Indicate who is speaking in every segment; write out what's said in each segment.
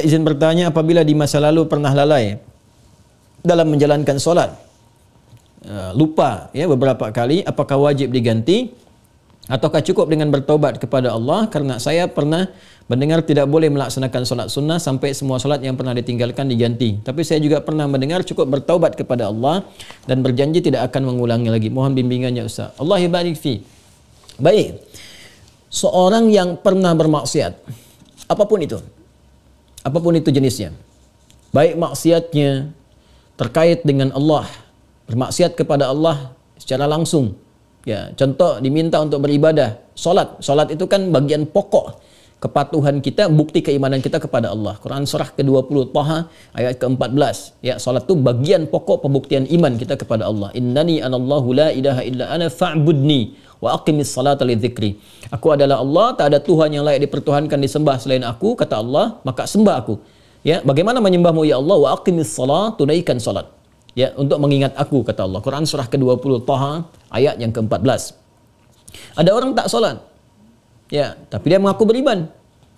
Speaker 1: izin bertanya, apabila di masa lalu pernah lalai dalam menjalankan solat, lupa ya beberapa kali, apakah wajib diganti ataukah cukup dengan bertaubat kepada Allah? Karena saya pernah mendengar tidak boleh melaksanakan solat sunnah sampai semua solat yang pernah ditinggalkan diganti. Tapi saya juga pernah mendengar cukup bertaubat kepada Allah dan berjanji tidak akan mengulangi lagi. Mohon bimbingannya Ustaz. Allah barik fi. Baik. Seorang yang pernah bermaksiat, apapun itu jenisnya, baik maksiatnya terkait dengan Allah, bermaksiat kepada Allah secara langsung, ya, contoh diminta untuk beribadah, solat itu kan bagian pokok kepatuhan kita, bukti keimanan kita kepada Allah. Quran surah ke-20 Taha ayat ke-14, ya, solat itu bagian pokok pembuktian iman kita kepada Allah. Innani anallahu la ilaha illa ana fa'budni wa aqimis salata lidzikri. Aku adalah Allah, tak ada Tuhan yang layak dipertuhankan disembah selain aku, kata Allah, maka sembah aku. Ya, bagaimana menyembahmu ya Allah? Wa aqimis salat, tunaikan salat. Ya, untuk mengingat aku, kata Allah. Quran surah ke-20 Taha ayat yang ke-14. Ada orang tak solat, ya, tapi dia mengaku beriman,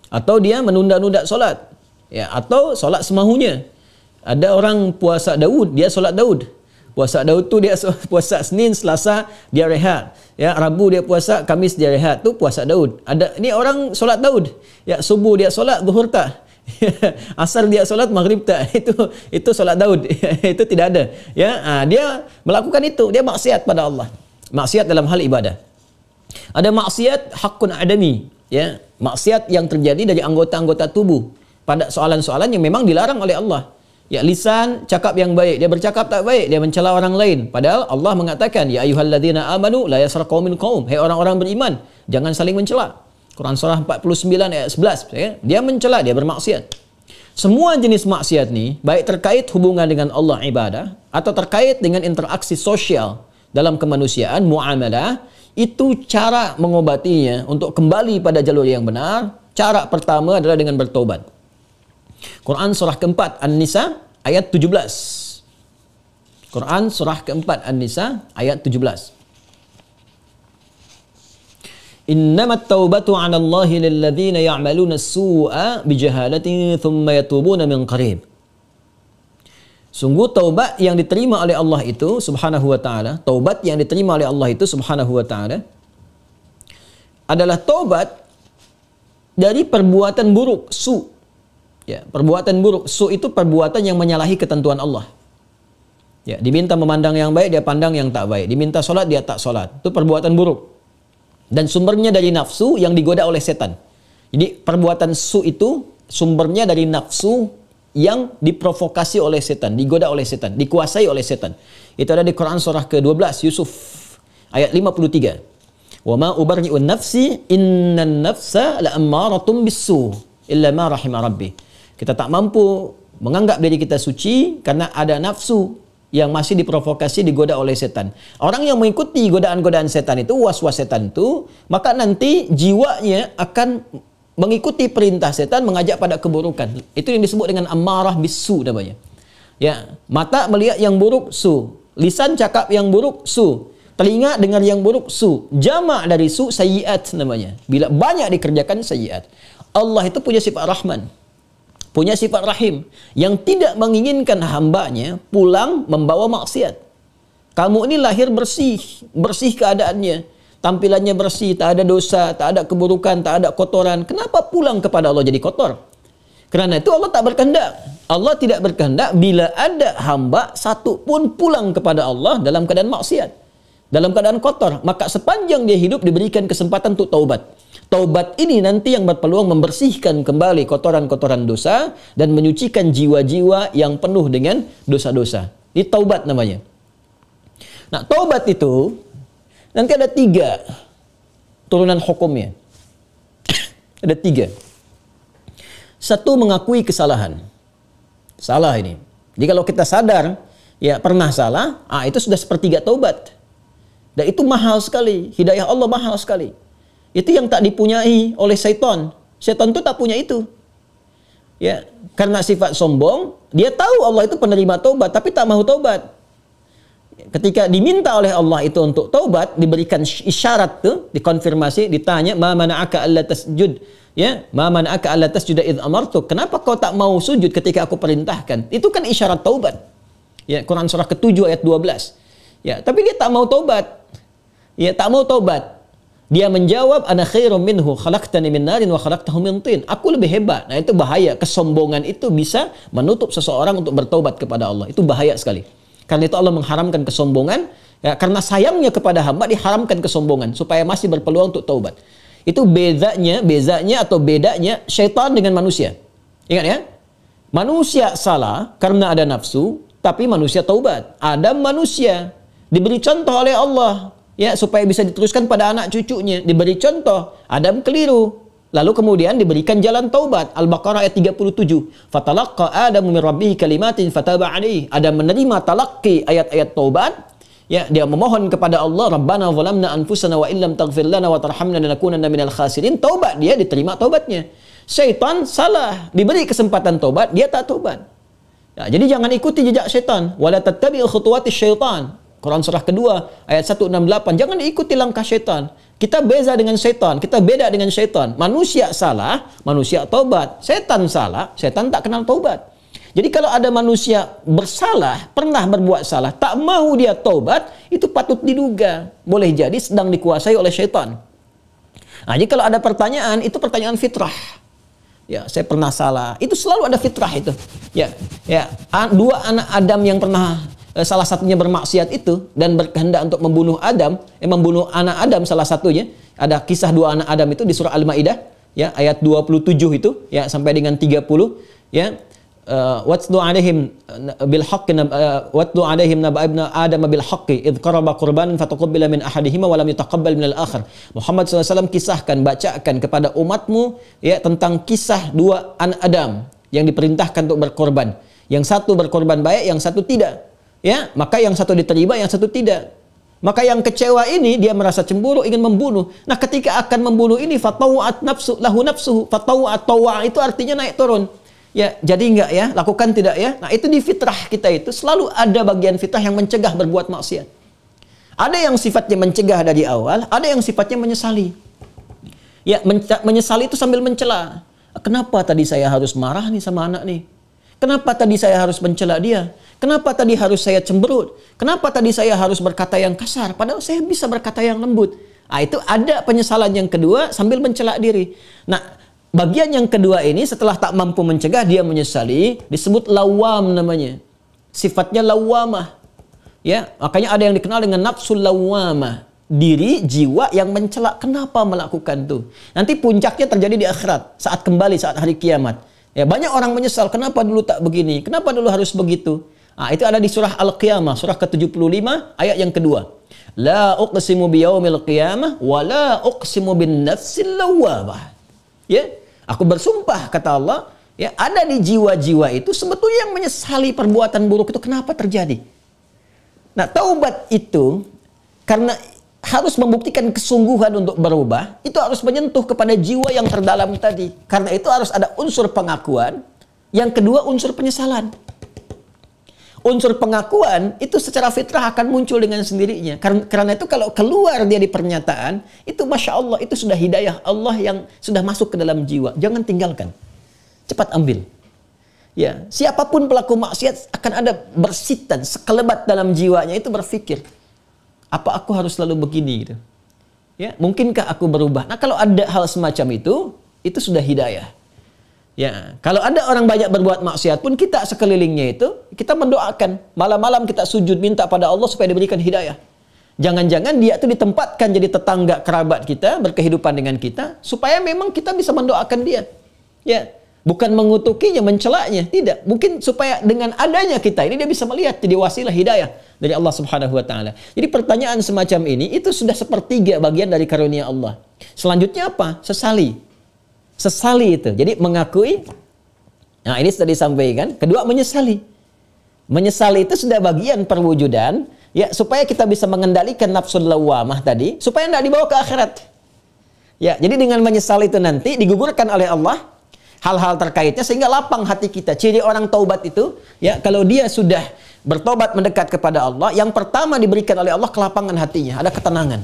Speaker 1: atau dia menunda-nunda solat, ya, atau solat semahunya. Ada orang puasa Daud, dia solat Daud. Puasa Daud tu dia puasa Senin, Selasa dia rehat. Ya, Rabu dia puasa, Kamis dia rehat. Tu puasa Daud. Ada ni orang solat Daud. Ya, subuh dia solat, zuhur tak. Asar dia solat, maghrib tak. Itu solat Daud. Itu tidak ada. Ya, dia melakukan itu, dia maksiat pada Allah. Maksiat dalam hal ibadah. Ada maksiat hakun adami, ya, maksiat yang terjadi dari anggota-anggota tubuh pada soalan-soalan yang memang dilarang oleh Allah. Ya, lisan cakap yang baik, dia bercakap tak baik, dia mencela orang lain. Padahal Allah mengatakan, ya ayyuhalladzina amanu la yaskhar qaumin qaum. Hai orang-orang beriman, jangan saling mencela. Quran surah 49 ayat 11, ya. Dia mencela, dia bermaksiat. Semua jenis maksiat ni, baik terkait hubungan dengan Allah ibadah atau terkait dengan interaksi sosial dalam kemanusiaan, muamalah, itu cara mengobatinya untuk kembali pada jalur yang benar. Cara pertama adalah dengan bertobat. Quran surah keempat An-Nisa ayat 17. Quran surah keempat An-Nisa ayat 17. Innamat taubatu 'ala Allahi lilladzina ya'maluna as-su'a bijahalatin thumma yatubuna min qarib. Sungguh taubat yang diterima oleh Allah itu subhanahu wa ta'ala, taubat yang diterima oleh Allah itu subhanahu wa ta'ala adalah taubat dari perbuatan buruk, su. Ya, perbuatan buruk, su itu perbuatan yang menyalahi ketentuan Allah. Ya, diminta memandang yang baik, dia pandang yang tak baik. Diminta solat, dia tak solat. Itu perbuatan buruk. Dan sumbernya dari nafsu yang digoda oleh setan. Jadi perbuatan su itu sumbernya dari nafsu yang diprovokasi oleh setan, digoda oleh setan, dikuasai oleh setan. Itu ada di Quran surah ke-12 Yusuf ayat 53. Wa ma ubarri'un nafsi innan nafsa la'ammaratun bis-su illa ma rahima rabbi. Kita tak mampu menganggap diri kita suci karena ada nafsu yang masih diprovokasi, digoda oleh setan. Orang yang mengikuti godaan-godaan setan itu, was-was setan itu, maka nanti jiwanya akan mengikuti perintah setan, mengajak pada keburukan. Itu yang disebut dengan ammarah bisu namanya. Ya, mata melihat yang buruk, su. Lisan cakap yang buruk, su. Telinga dengar yang buruk, su. Jamak dari su, sayyiat namanya. Bila banyak dikerjakan, sayyiat. Allah itu punya sifat Rahman, punya sifat Rahim, yang tidak menginginkan hambanya pulang membawa maksiat. Kamu ini lahir bersih, bersih keadaannya, tampilannya bersih, tak ada dosa, tak ada keburukan, tak ada kotoran. Kenapa pulang kepada Allah jadi kotor? Kerana itu Allah tak berkehendak. Allah tidak berkehendak bila ada hamba satu pun pulang kepada Allah dalam keadaan maksiat, dalam keadaan kotor. Maka sepanjang dia hidup diberikan kesempatan untuk taubat. Taubat ini nanti yang berpeluang membersihkan kembali kotoran-kotoran dosa dan menyucikan jiwa-jiwa yang penuh dengan dosa-dosa. Ini taubat namanya. Nah, taubat itu nanti ada 3 turunan hukumnya. Ada 3. 1, mengakui kesalahan. Salah ini. Jadi kalau kita sadar, ya pernah salah, itu sudah sepertiga taubat. Dan itu mahal sekali. Hidayah Allah mahal sekali. Itu yang tak dipunyai oleh syaitan. Syaitan itu tak punya itu. Ya, karena sifat sombong, dia tahu Allah itu penerima taubat, tapi tak mahu taubat. Ketika diminta oleh Allah itu untuk taubat, diberikan isyarat tu, dikonfirmasi, ditanya, "Ma mana'aka alla tasjud Ya, ma mana'aka alla tasjuda idz amartuk. Kenapa kau tak mau sujud ketika aku perintahkan? Itu kan isyarat taubat. Ya, Quran surah ke-7 ayat 12. Ya, tapi dia tak mau taubat. Ya, tak mau taubat. Dia menjawab, ana khairum minhu, khalaqtani min narin wa khalaqtahu min tin. Aku lebih hebat. Nah, itu bahaya. Kesombongan itu bisa menutup seseorang untuk bertaubat kepada Allah. Itu bahaya sekali. Karena itu Allah mengharamkan kesombongan. Ya, karena sayangnya kepada hamba diharamkan kesombongan supaya masih berpeluang untuk taubat. Itu bedanya syaitan dengan manusia. Ingat ya? Manusia salah karena ada nafsu, tapi manusia taubat. Adam manusia diberi contoh oleh Allah, ya, supaya bisa diteruskan pada anak cucunya. Diberi contoh, Adam keliru, lalu kemudian diberikan jalan taubat. Al-Baqarah ayat 37. Fatalaqqa Adamu min rabbih kalimatin fataba alaihi. Adam menerima talaqi ayat-ayat taubat. Ya, dia memohon kepada Allah, Rabbana zalamna anfusana wa illam taghfir lana wa tarhamna lanakunanna minal khasirin. Taubat, dia diterima taubatnya. Syaitan salah, diberi kesempatan taubat, dia tak taubat. Ya, jadi jangan ikuti jejak syaitan. Wala tattabi'u khutuwatis syaitan. Quran surah kedua ayat 168. Jangan ikuti langkah syaitan. Kita beza dengan syaitan, kita beda dengan syaitan. Manusia salah, manusia taubat. Syaitan salah, syaitan tak kenal taubat. Jadi kalau ada manusia bersalah, pernah berbuat salah, tak mau dia taubat, itu patut diduga. Boleh jadi sedang dikuasai oleh syaitan. Nah, jadi kalau ada pertanyaan, itu pertanyaan fitrah. Ya, saya pernah salah. Itu selalu ada fitrah itu. Ya, dua anak Adam yang pernah salah satunya bermaksiat itu dan berkehendak untuk membunuh membunuh anak Adam salah satunya. Ada kisah dua anak Adam itu di surah Al-Maidah, ya, ayat 27 itu, ya, sampai dengan 30, ya. Watlu alaihim bil haqqi watlu alaihim naba ibna adam bil haqqi id qaraba qurbanan fataqabbala min ahadihima wa lam yutaqabbal min al-akhar. Muhammad SAW kisahkan, bacakan kepada umatmu, ya, tentang kisah dua anak Adam yang diperintahkan untuk berkorban. Yang satu berkorban baik, yang satu tidak. Ya, maka yang satu diterima, yang satu tidak. Maka yang kecewa ini dia merasa cemburu, ingin membunuh. Nah, ketika akan membunuh ini fatawat nafsu lahu nafsuhu, fatawat tawa itu artinya naik turun. Ya, jadi enggak ya, lakukan tidak ya. Nah, itu di fitrah kita itu selalu ada bagian fitrah yang mencegah berbuat maksiat. Ada yang sifatnya mencegah dari awal, ada yang sifatnya menyesali. Ya, menyesali itu sambil mencela. Kenapa tadi saya harus marah nih sama anak nih? Kenapa tadi saya harus mencela dia? Kenapa tadi harus saya cemberut? Kenapa tadi saya harus berkata yang kasar? Padahal saya bisa berkata yang lembut. Nah, itu ada penyesalan yang kedua sambil mencela diri. Nah, bagian yang kedua ini setelah tak mampu mencegah, dia menyesali, disebut lawam namanya. Sifatnya lawamah. Ya, makanya ada yang dikenal dengan nafsul lawamah. Diri, jiwa yang mencela. Kenapa melakukan itu? Nanti puncaknya terjadi di akhirat, saat kembali, saat hari kiamat. Ya, banyak orang menyesal, kenapa dulu tak begini? Kenapa dulu harus begitu? Nah, itu ada di surah Al-Qiyamah, surah ke-75, ayat yang kedua. La uqsimu biyaumil qiyamah, wa la uqsimu bin nafsil lawamah. Ya, aku bersumpah, kata Allah, ya, ada di jiwa-jiwa itu sebetulnya yang menyesali perbuatan buruk itu kenapa terjadi. Nah, taubat itu karena harus membuktikan kesungguhan untuk berubah, itu harus menyentuh kepada jiwa yang terdalam tadi. Karena itu harus ada unsur pengakuan, yang kedua unsur penyesalan. Unsur pengakuan itu secara fitrah akan muncul dengan sendirinya. Karena itu kalau keluar dia di pernyataan, itu Masya Allah, itu sudah hidayah Allah yang sudah masuk ke dalam jiwa. Jangan tinggalkan. Cepat ambil. Ya, siapapun pelaku maksiat akan ada bersitan, sekelebat dalam jiwanya itu berpikir, apa aku harus selalu begini gitu? Ya, mungkinkah aku berubah? Nah, kalau ada hal semacam itu sudah hidayah. Ya, kalau ada orang banyak berbuat maksiat pun kita sekelilingnya itu kita mendoakan, malam-malam kita sujud minta pada Allah supaya diberikan hidayah. Jangan-jangan dia itu ditempatkan jadi tetangga kerabat kita, berkehidupan dengan kita supaya memang kita bisa mendoakan dia. Ya, bukan mengutukinya, mencelaknya, tidak. Mungkin supaya dengan adanya kita ini dia bisa melihat jadi wasilah hidayah dari Allah Subhanahu wa taala. Jadi pertanyaan semacam ini itu sudah sepertiga bagian dari karunia Allah. Selanjutnya apa? Sesali. Sesali itu. Jadi mengakui. Nah, ini sudah disampaikan. Kedua, menyesali. Menyesali itu sudah bagian perwujudan, ya, supaya kita bisa mengendalikan nafsul lawamah tadi, supaya tidak dibawa ke akhirat. Ya, jadi dengan menyesali itu nanti digugurkan oleh Allah hal-hal terkaitnya sehingga lapang hati kita. Ciri orang taubat itu, ya, kalau dia sudah bertobat mendekat kepada Allah, yang pertama diberikan oleh Allah kelapangan hatinya, ada ketenangan.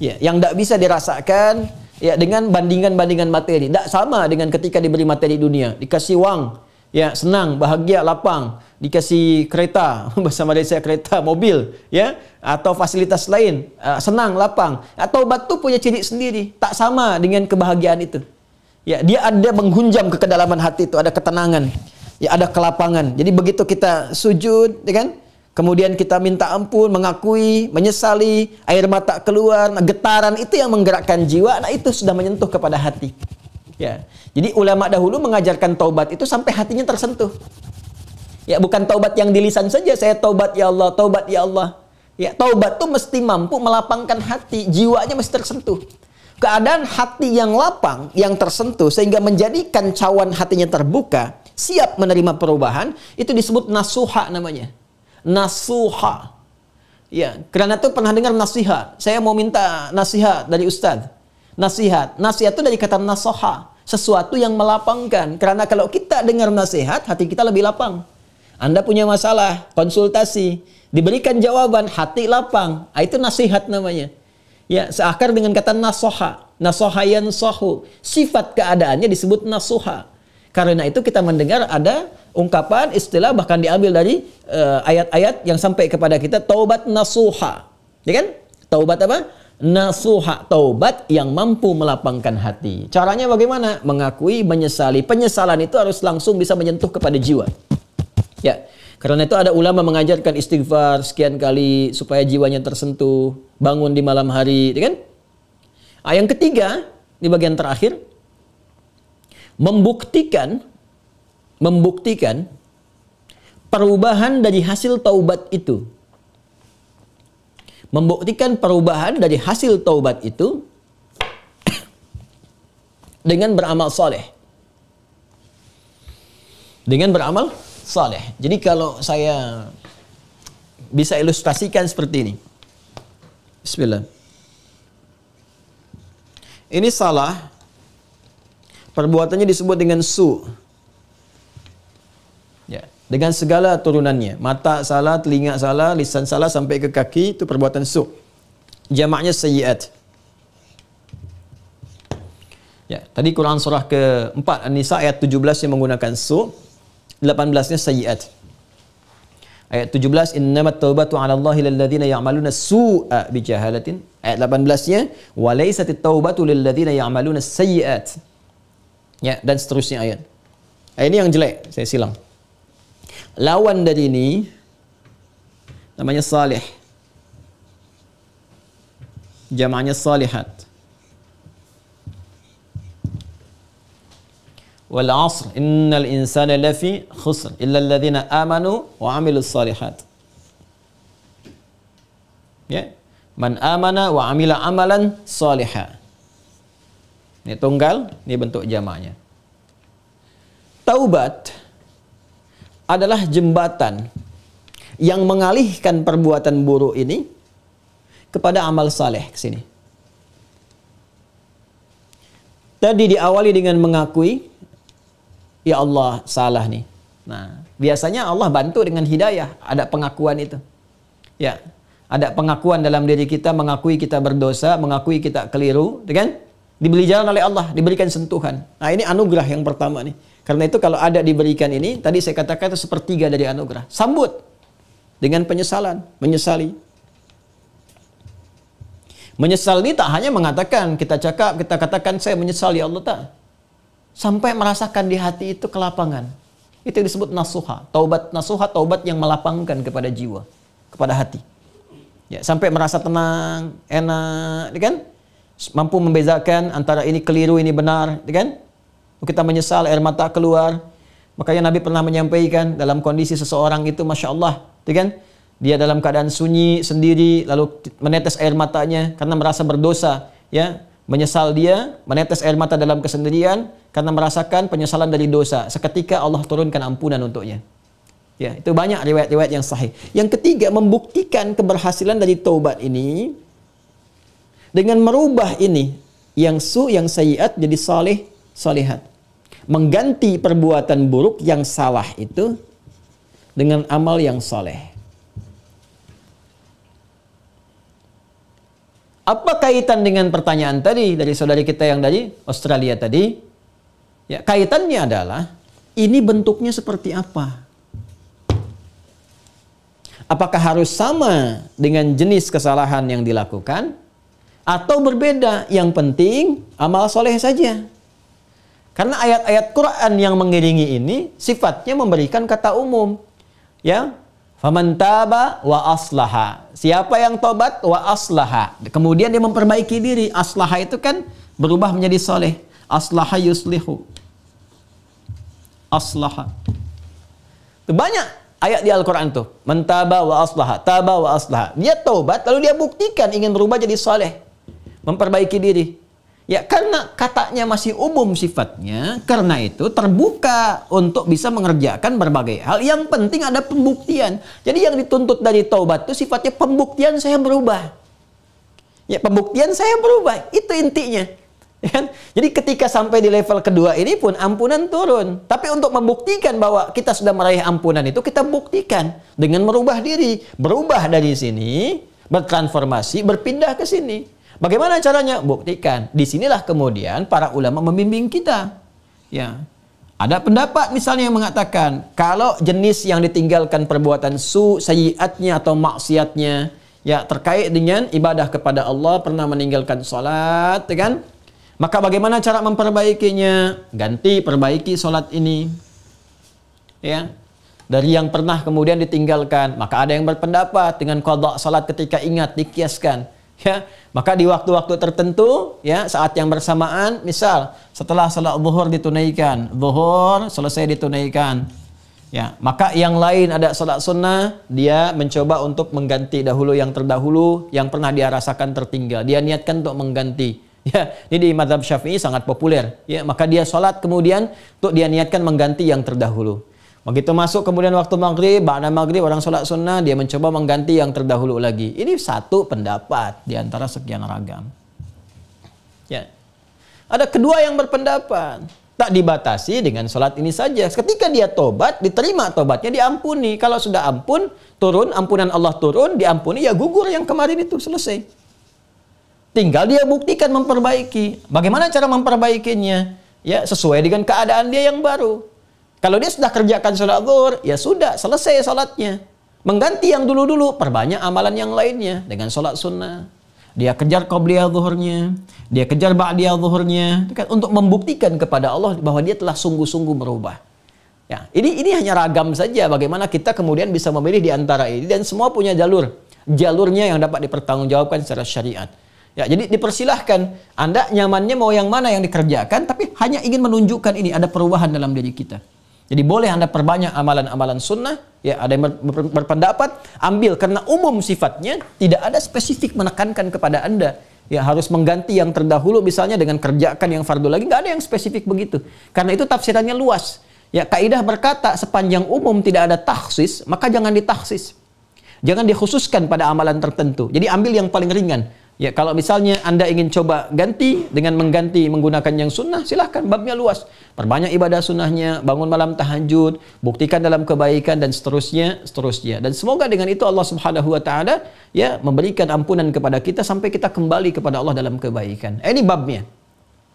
Speaker 1: Ya, yang tidak bisa dirasakan ya dengan bandingan-bandingan materi. Tak sama dengan ketika diberi materi dunia, dikasih wang, ya senang, bahagia, lapang, dikasih kereta, bahasa Malaysia kereta, mobil, ya, atau fasilitas lain, senang, lapang. Taubat tu punya ciri sendiri, tak sama dengan kebahagiaan itu. Ya, dia ada menghunjam ke kedalaman hati itu, ada ketenangan, ya ada kelapangan. Jadi begitu kita sujud, ya kan? Kemudian kita minta ampun, mengakui, menyesali, air mata keluar, getaran itu yang menggerakkan jiwa. Nah, itu sudah menyentuh kepada hati. Ya. Jadi ulama dahulu mengajarkan taubat itu sampai hatinya tersentuh. Ya, bukan taubat yang di lisan saja, saya taubat ya Allah, taubat ya Allah. Ya, taubat itu mesti mampu melapangkan hati, jiwanya mesti tersentuh. Keadaan hati yang lapang, yang tersentuh sehingga menjadikan cawan hatinya terbuka, siap menerima perubahan, itu disebut nasuha namanya. Nasuha. Ya, karena itu pernah dengar nasihat. Saya mau minta nasihat dari Ustaz. Nasihat itu dari kata nasoha, sesuatu yang melapangkan. Karena kalau kita dengar nasihat, hati kita lebih lapang. Anda punya masalah, konsultasi, diberikan jawaban, hati lapang. Itu nasihat namanya. Ya, seakar dengan kata nasoha. Nasoha yansohu. Sifat keadaannya disebut nasuha. Karena itu kita mendengar ada ungkapan, istilah bahkan diambil dari ayat-ayat yang sampai kepada kita, taubat nasuha. Ya kan? Taubat apa? Nasuha. Taubat yang mampu melapangkan hati. Caranya bagaimana? Mengakui, menyesali. Penyesalan itu harus langsung bisa menyentuh kepada jiwa. Ya. Karena itu ada ulama mengajarkan istighfar sekian kali supaya jiwanya tersentuh, bangun di malam hari, ya kan? Yang ketiga, di bagian terakhir, membuktikan perubahan dari hasil taubat itu. Membuktikan perubahan dari hasil taubat itu dengan beramal soleh. Dengan beramal soleh. Jadi kalau saya bisa ilustrasikan seperti ini. Bismillah. Ini salah. Perbuatannya disebut dengan su. Ya, dengan segala turunannya. Mata salah, telinga salah, lisan salah sampai ke kaki, itu perbuatan su. Jamaknya sayyiat. Ya, tadi Quran surah ke-4 An-Nisa ayat 17 yang menggunakan su, 18-nya sayyiat. Ayat 17, innamat taubatu 'ala Allahi lil ladzina ya'maluna su'a bijahalatin. Ayat 18-nya, wa laysatit taubatu lil ladzina ya'maluna sayyiat. Ya, dan seterusnya ayat. Ini yang jelek, saya silang. Lawan dari ini namanya salih. Jamaknya salihat. Wal 'asr innal insana lafi khusr illa alladhina amanu wa 'amilus salihat. Ya, man amana wa 'amila amalan salihah. Ini tunggal, ini bentuk jamaknya. Taubat adalah jembatan yang mengalihkan perbuatan buruk ini kepada amal saleh ke sini. Tadi diawali dengan mengakui, ya Allah salah nih. Nah, biasanya Allah bantu dengan hidayah, ada pengakuan itu. Ya, ada pengakuan dalam diri kita, mengakui kita berdosa, mengakui kita keliru, kan? Diberi jalan oleh Allah, diberikan sentuhan. Nah, ini anugerah yang pertama nih. Karena itu kalau ada diberikan ini, tadi saya katakan itu sepertiga dari anugerah. Sambut dengan penyesalan, menyesali. Menyesal ini tak hanya mengatakan, kita cakap, kita katakan saya menyesal ya Allah, tak. Sampai merasakan di hati itu kelapangan. Itu disebut nasuha. Taubat nasuha, taubat yang melapangkan kepada jiwa, kepada hati. Ya, sampai merasa tenang, enak, kan? Mampu membezakan antara ini keliru, ini benar, kan? Kita menyesal, air mata keluar. Makanya Nabi pernah menyampaikan dalam kondisi seseorang itu, Masya Allah, kan? Dia dalam keadaan sunyi sendiri, lalu menetes air matanya karena merasa berdosa, ya. Menyesal dia, menetes air mata dalam kesendirian karena merasakan penyesalan dari dosa. Seketika Allah turunkan ampunan untuknya. Ya, itu banyak riwayat-riwayat yang sahih. Yang ketiga, membuktikan keberhasilan dari taubat ini dengan merubah ini yang yang sayyiat jadi saleh, salihat. Mengganti perbuatan buruk yang salah itu dengan amal yang saleh. Apa kaitan dengan pertanyaan tadi dari saudari kita yang dari Australia tadi? Ya, kaitannya adalah ini bentuknya seperti apa? Apakah harus sama dengan jenis kesalahan yang dilakukan atau berbeda? Yang penting amal soleh saja. Karena ayat-ayat Quran yang mengiringi ini sifatnya memberikan kata umum. Ya, faman taba wa aslaha. Siapa yang tobat wa aslaha. Kemudian dia memperbaiki diri. Aslaha itu kan berubah menjadi soleh. Aslaha yuslihu. Aslaha. Itu banyak ayat di Al-Quran tuh. Mentaba wa aslaha. Taba wa aslaha. Dia tobat lalu dia buktikan ingin berubah jadi soleh. Memperbaiki diri. Ya, karena katanya masih umum sifatnya, karena itu terbuka untuk bisa mengerjakan berbagai hal. Yang penting ada pembuktian. Jadi yang dituntut dari taubat itu sifatnya pembuktian saya berubah. Ya, pembuktian saya berubah. Itu intinya. Ya, jadi ketika sampai di level kedua ini pun ampunan turun. Tapi untuk membuktikan bahwa kita sudah meraih ampunan itu, kita buktikan dengan merubah diri. Berubah dari sini, bertransformasi, berpindah ke sini. Bagaimana caranya? Buktikan. Disinilah kemudian para ulama membimbing kita. Ya, ada pendapat misalnya yang mengatakan kalau jenis yang ditinggalkan perbuatan sayyiatnya atau maksiatnya ya terkait dengan ibadah kepada Allah, pernah meninggalkan salat, kan? Maka bagaimana cara memperbaikinya? Ganti, perbaiki salat ini. Ya. Dari yang pernah kemudian ditinggalkan, maka ada yang berpendapat dengan qadha salat ketika ingat dikiaskan. Ya, maka di waktu-waktu tertentu, ya, saat yang bersamaan, misal setelah salat zuhur ditunaikan, zuhur selesai ditunaikan, ya, maka yang lain ada salat sunnah, dia mencoba untuk mengganti dahulu yang terdahulu, yang pernah dia rasakan tertinggal, dia niatkan untuk mengganti. Ya, ini di mazhab Syafi'i sangat populer. Ya, maka dia salat kemudian untuk dia niatkan mengganti yang terdahulu. Begitu masuk kemudian waktu maghrib, ba'da maghrib orang sholat sunnah, dia mencoba mengganti yang terdahulu lagi. Ini satu pendapat di antara sekian ragam. Ya. Ada kedua yang berpendapat, tak dibatasi dengan sholat ini saja. Ketika dia tobat, diterima tobatnya, diampuni. Kalau sudah ampun, turun, ampunan Allah turun, diampuni, ya gugur yang kemarin itu, selesai. Tinggal dia buktikan memperbaiki. Bagaimana cara memperbaikinya? Ya, sesuai dengan keadaan dia yang baru. Kalau dia sudah kerjakan sholat zuhur, ya sudah, selesai sholatnya. Mengganti yang dulu-dulu, perbanyak amalan yang lainnya dengan sholat sunnah. Dia kejar qobliyah zuhurnya, dia kejar ba'diyah zuhurnya, untuk membuktikan kepada Allah bahwa dia telah sungguh-sungguh berubah. Ya, ini hanya ragam saja bagaimana kita kemudian bisa memilih di antara ini, dan semua punya jalurnya yang dapat dipertanggungjawabkan secara syariat. Ya, jadi dipersilahkan, Anda nyamannya mau yang mana yang dikerjakan, tapi hanya ingin menunjukkan ini ada perubahan dalam diri kita. Jadi boleh Anda perbanyak amalan-amalan sunnah, ya, ada yang berpendapat ambil karena umum sifatnya, tidak ada spesifik menekankan kepada Anda ya harus mengganti yang terdahulu misalnya dengan kerjakan yang fardu lagi, nggak ada yang spesifik begitu. Karena itu tafsirannya luas. Ya, kaidah berkata sepanjang umum tidak ada takhsis, maka jangan ditaksis. Jangan dikhususkan pada amalan tertentu. Jadi ambil yang paling ringan. Ya, kalau misalnya Anda ingin coba ganti dengan mengganti menggunakan yang sunnah, silahkan, babnya luas. Perbanyak ibadah sunnahnya, bangun malam tahajud, buktikan dalam kebaikan dan seterusnya. Dan semoga dengan itu Allah Subhanahu wa taala ya memberikan ampunan kepada kita sampai kita kembali kepada Allah dalam kebaikan. Ini babnya.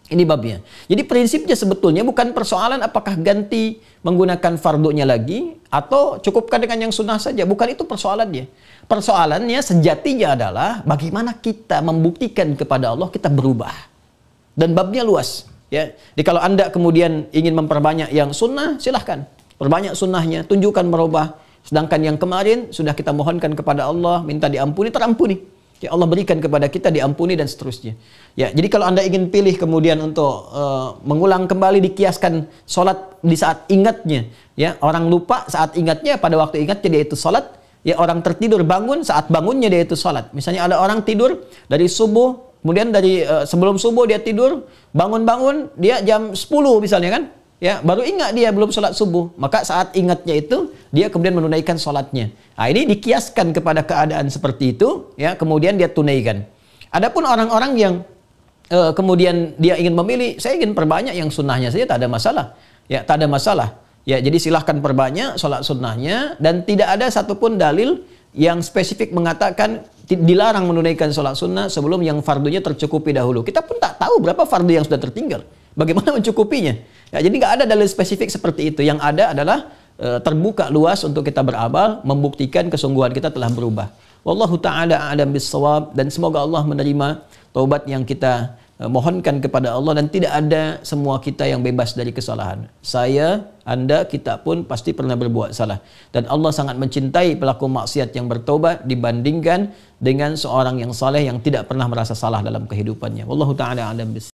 Speaker 1: Ini babnya. Jadi prinsipnya sebetulnya bukan persoalan apakah ganti menggunakan fardunya lagi atau cukupkan dengan yang sunnah saja. Bukan itu persoalannya. Persoalannya sejatinya adalah bagaimana kita membuktikan kepada Allah kita berubah. Dan babnya luas. Ya. Jadi kalau Anda kemudian ingin memperbanyak yang sunnah, silahkan. Perbanyak sunnahnya, tunjukkan merubah. Sedangkan yang kemarin sudah kita mohonkan kepada Allah, minta diampuni, terampuni. Ya, Allah berikan kepada kita diampuni dan seterusnya. Ya, jadi kalau Anda ingin pilih kemudian untuk mengulang kembali dikiaskan sholat di saat ingatnya, ya, orang lupa saat ingatnya, pada waktu ingatnya dia itu sholat, ya, orang tertidur bangun saat bangunnya dia itu sholat. Misalnya ada orang tidur dari subuh, kemudian dari sebelum subuh dia tidur, bangun-bangun dia jam 10 misalnya kan, ya, baru ingat dia belum sholat subuh, maka saat ingatnya itu dia kemudian menunaikan sholatnya. Nah, ini dikiaskan kepada keadaan seperti itu, ya, kemudian dia tunaikan. Adapun orang-orang yang kemudian dia ingin memilih, saya ingin perbanyak yang sunnahnya saja, tak ada masalah, ya, tak ada masalah, ya, jadi silahkan perbanyak sholat sunnahnya dan tidak ada satupun dalil yang spesifik mengatakan dilarang menunaikan sholat sunnah sebelum yang fardunya tercukupi dahulu. Kita pun tak tahu berapa fardu yang sudah tertinggal. Bagaimana mencukupinya? Ya, jadi nggak ada dalil spesifik seperti itu. Yang ada adalah terbuka luas untuk kita beramal, membuktikan kesungguhan kita telah berubah. Wallahu ta'ala a'lam bis-shawab, dan semoga Allah menerima taubat yang kita mohonkan kepada Allah, dan tidak ada semua kita yang bebas dari kesalahan. Saya, Anda, kita pun pasti pernah berbuat salah. Dan Allah sangat mencintai pelaku maksiat yang bertobat dibandingkan dengan seorang yang saleh yang tidak pernah merasa salah dalam kehidupannya. Wallahu ta'ala a'lam bis